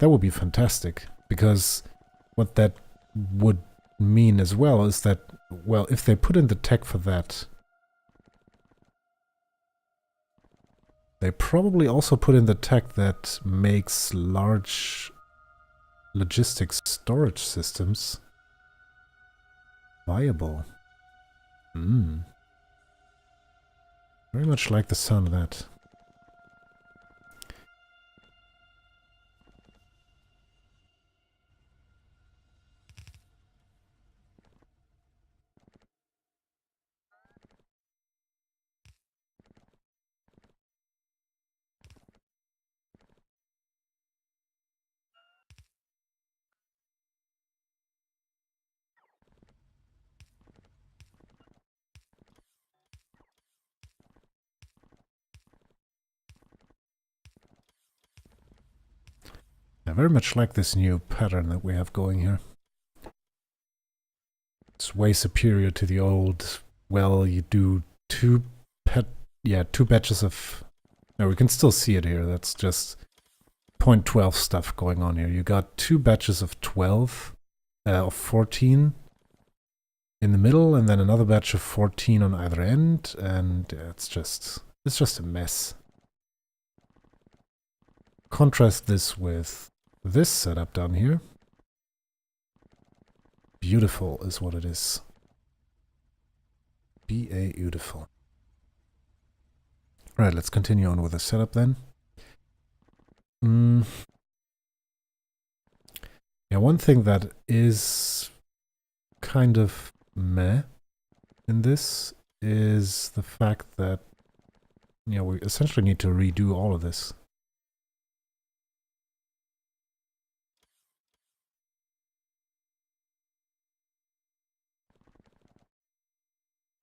That would be fantastic, because what that would mean as well is that, well, if they put in the tech for that, they probably also put in the tech that makes large logistics storage systems viable. Very much like the sound of that. I very much like this new pattern that we have going here. It's way superior to the old, well, you do two batches of... No, we can still see it here. That's just 0.12 stuff going on here. You got 2 batches of 12, of 14 in the middle, and then another batch of 14 on either end, and it's just a mess. Contrast this with this setup down here. Beautiful is what it is. Beautiful. Right, let's continue on with the setup then. Yeah, one thing that is kind of meh in this is the fact that, you know, we essentially need to redo all of this.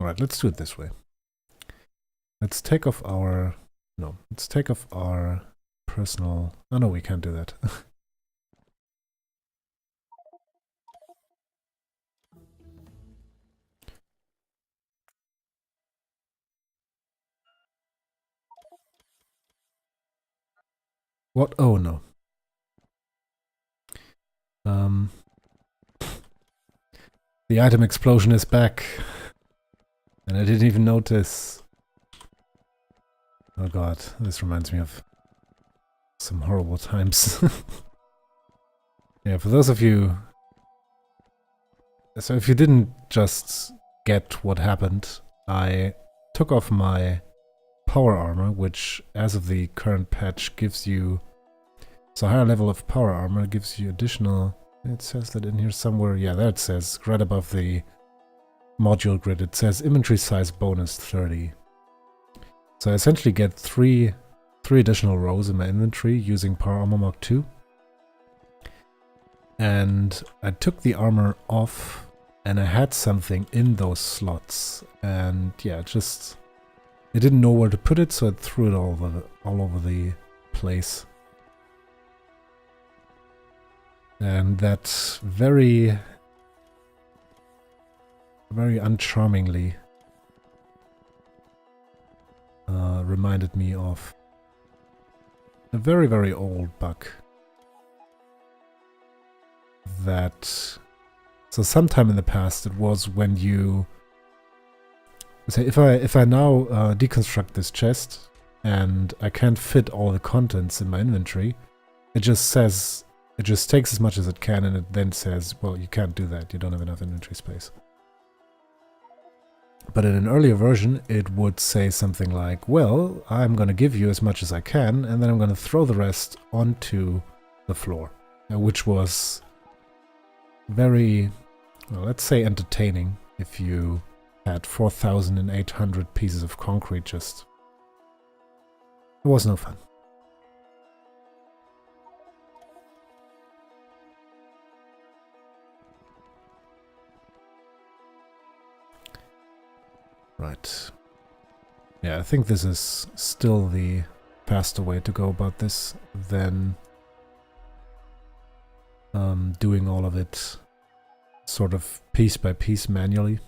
Alright, let's do it this way. Let's take off our... No, let's take off our personal... Oh no, we can't do that. What? Oh no. The item explosion is back. And I didn't even notice. Oh god, this reminds me of some horrible times. Yeah, for those of you... So if you didn't just get what happened, I took off my power armor, which as of the current patch gives you... So a higher level of power armor gives you additional... It says that in here somewhere. Yeah, there it says, right above the module grid. It says inventory size bonus 30. So I essentially get three additional rows in my inventory using Power Armor Mark 2. And I took the armor off and I had something in those slots. And yeah, it didn't know where to put it, so it threw it all over the place. And that very uncharmingly reminded me of a very old bug that... So sometime in the past it was when you... Say if I now deconstruct this chest and I can't fit all the contents in my inventory, it just says... It just takes as much as it can and it then says, well, you can't do that, you don't have enough inventory space. But in an earlier version, it would say something like, well, I'm going to give you as much as I can, and then I'm going to throw the rest onto the floor. Which was very, well, let's say entertaining if you had 4,800 pieces of concrete just... It was no fun. Right. Yeah, I think this is still the faster way to go about this than doing all of it sort of piece by piece manually.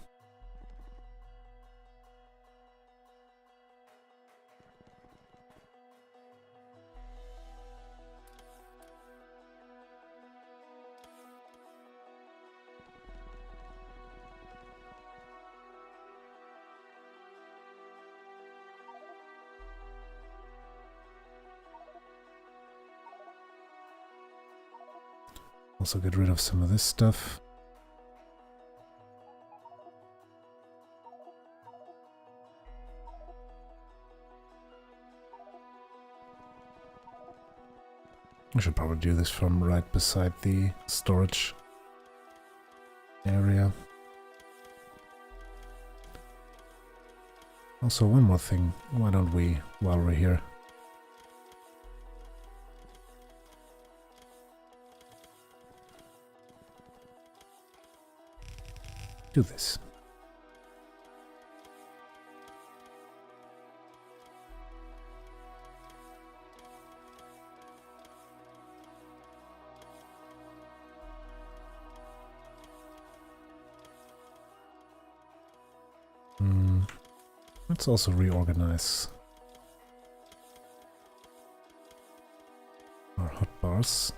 Also get rid of some of this stuff. I should probably do this from right beside the storage area. Also, one more thing. Why don't we, while we're here, do this. Let's also reorganize our hotbars.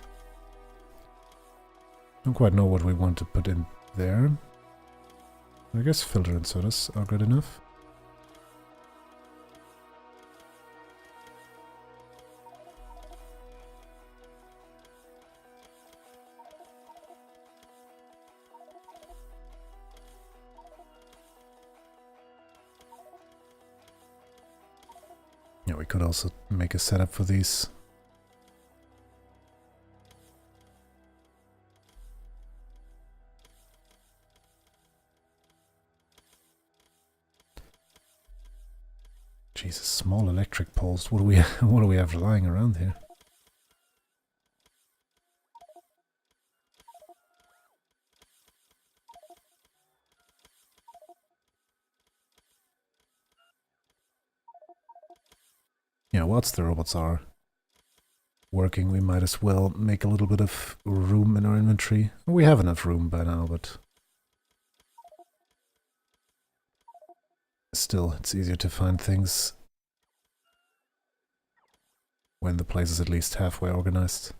Don't quite know what we want to put in there. I guess filter inserters are good enough. Yeah, we could also make a setup for these. Jesus, small electric poles. What do we have lying around here? Yeah, whilst the robots are working, we might as well make a little bit of room in our inventory. We have enough room by now, but still, it's easier to find things when the place is at least halfway organized.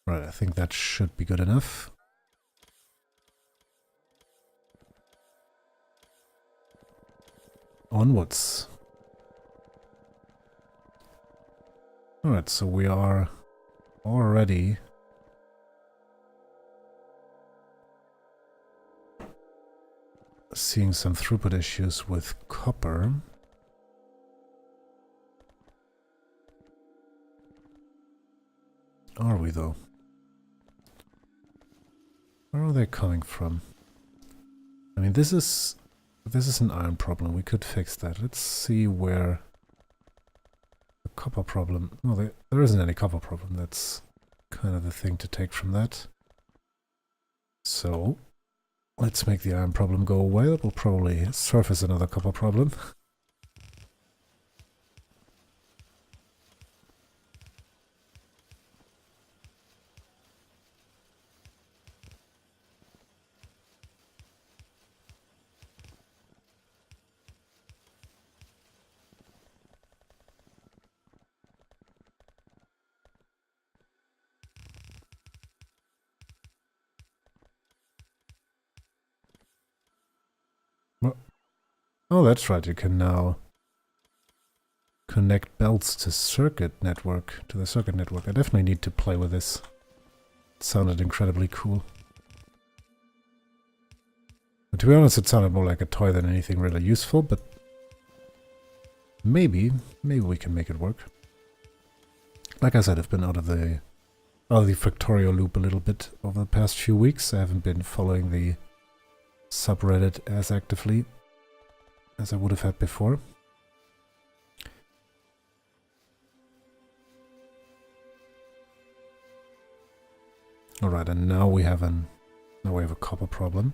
Right, I think that should be good enough. Onwards. Alright, so we are already seeing some throughput issues with copper. Are we though? Where are they coming from? I mean, this is an iron problem. We could fix that. Let's see where the copper problem... No, there isn't any copper problem. That's kind of the thing to take from that. So, let's make the iron problem go away. That will probably surface another copper problem. Oh, that's right. You can now connect belts to the circuit network. I definitely need to play with this. It sounded incredibly cool. But to be honest, it sounded more like a toy than anything really useful, but maybe we can make it work. Like I said, I've been out of the Factorio loop a little bit over the past few weeks. I haven't been following the subreddit as actively as I would have had before. Alright, and now we have a copper problem.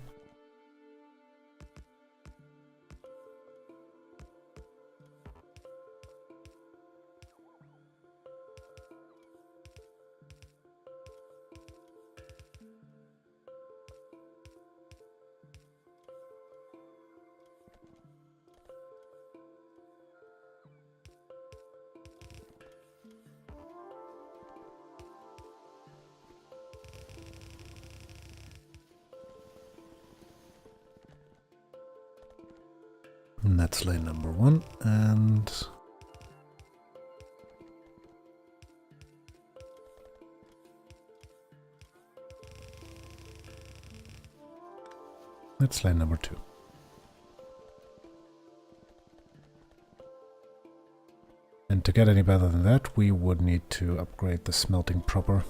And that's lane number 1, and that's lane number 2. And to get any better than that, we would need to upgrade the smelting proper.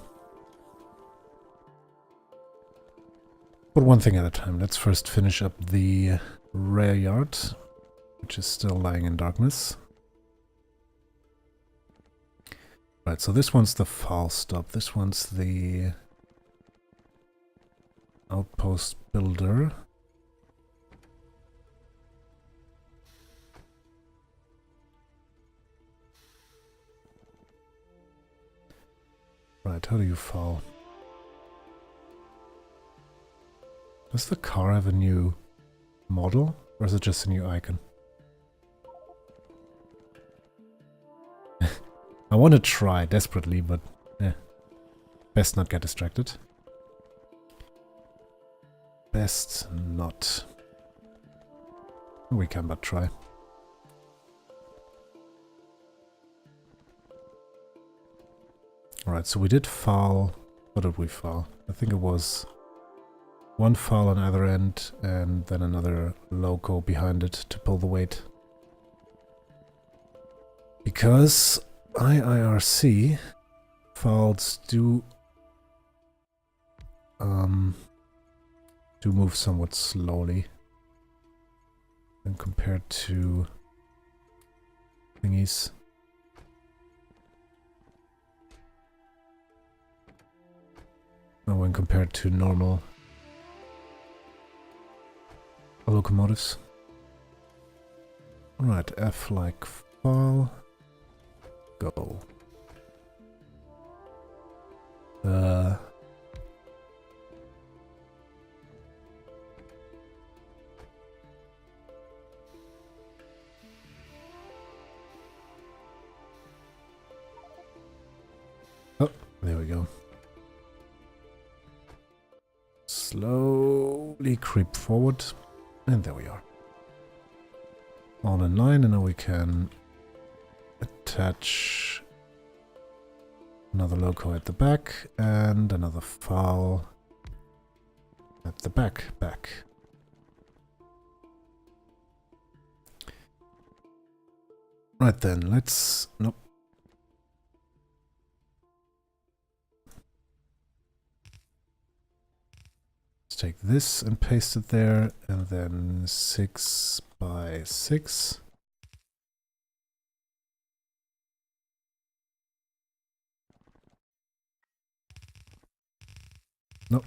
But one thing at a time. Let's first finish up the rear yard, which is still lying in darkness. Right, so this one's the foul stop. This one's the outpost builder. Right, how do you foul? Does the car have a new model, or is it just a new icon? I want to try desperately, but best not get distracted. Best not. We can but try. Alright, so we did foul. What did we foul? I think it was one foul on either end and then another loco behind it to pull the weight. Because IIRC fouls do move somewhat slowly when compared to thingies. Or when compared to normal locomotives. Alright, F like fall. Go. Oh, there we go. Slowly creep forward, and there we are. All in line, and now we can attach another loco at the back and another foul at the back. Right then, let's... Nope. Let's take this and paste it there, and then 6 by 6. No.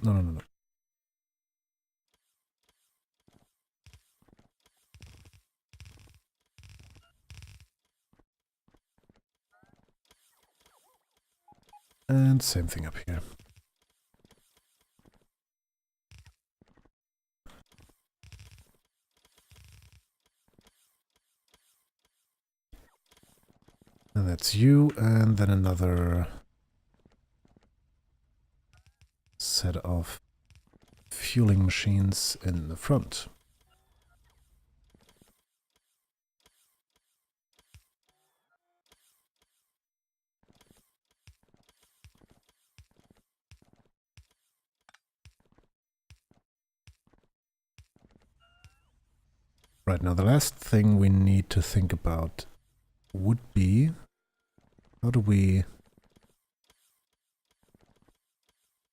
And same thing up here. And that's you, and then another set of fueling machines in the front. Right, now the last thing we need to think about would be, how do we...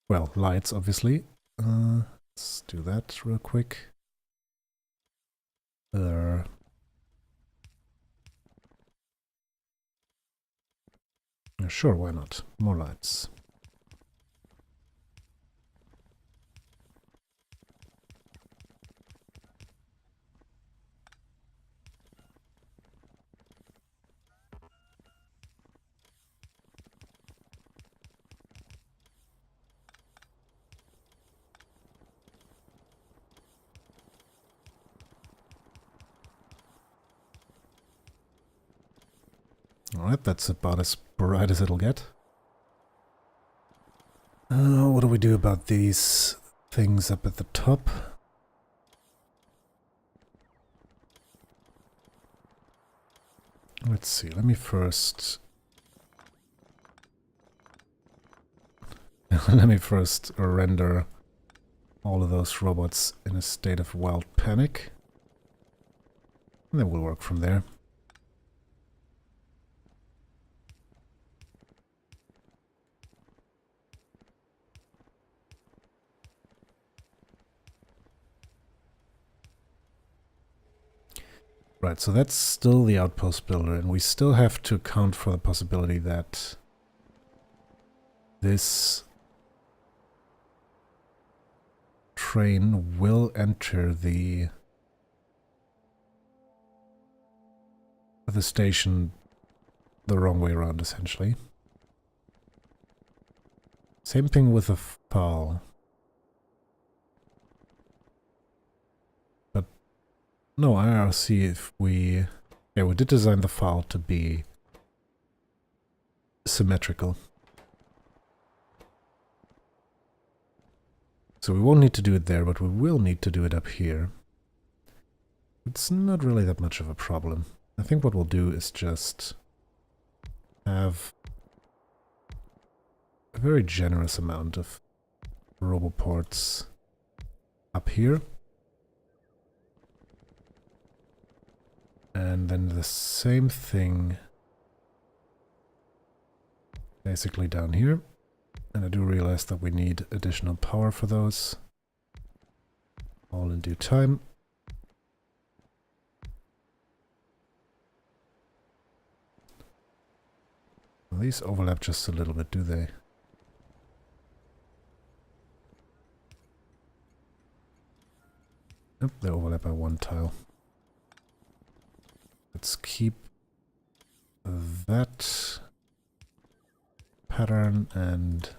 Well, lights, obviously. Let's do that real quick. Yeah, sure, why not? More lights. Alright, that's about as bright as it'll get. What do we do about these things up at the top? Let's see, let me first... let me first render all of those robots in a state of wild panic. And then we'll work from there. Right, so that's still the outpost builder, and we still have to account for the possibility that this train will enter the station the wrong way around, essentially. Same thing with the FAL. But no, IRC, if we... yeah, we did design the FAL to be symmetrical. So we won't need to do it there, but we will need to do it up here. It's not really that much of a problem. I think what we'll do is just have a very generous amount of roboports up here. And then the same thing basically down here. And I do realize that we need additional power for those. All in due time. Well, these overlap just a little bit, do they? Yep, they overlap by one tile. Let's keep that pattern and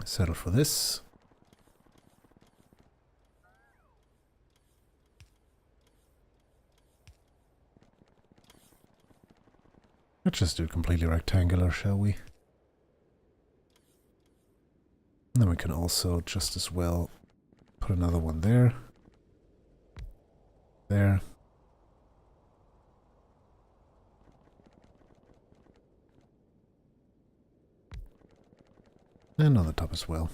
settle for this. Let's just do it completely rectangular, shall we? And then we can also just as well put another one there. There. And on the top as well.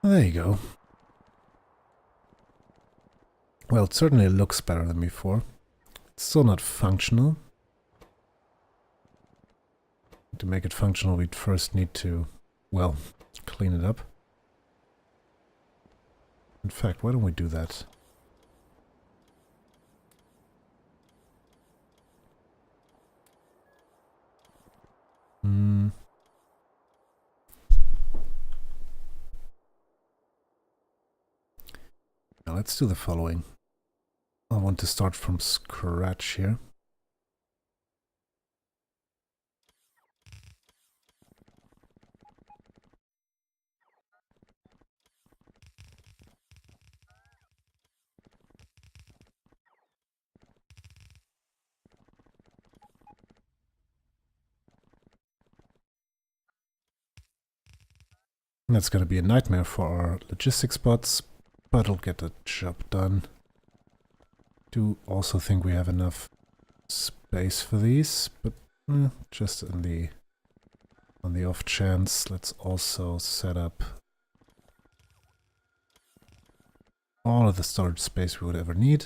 There you go. Well, it certainly looks better than before. It's still not functional. To make it functional, we'd first need to, well, clean it up. In fact, why don't we do that? Now let's do the following. I want to start from scratch here. And that's going to be a nightmare for our logistics bots, but it'll get the job done. Do also think we have enough space for these, but just on the off chance, let's also set up all of the storage space we would ever need.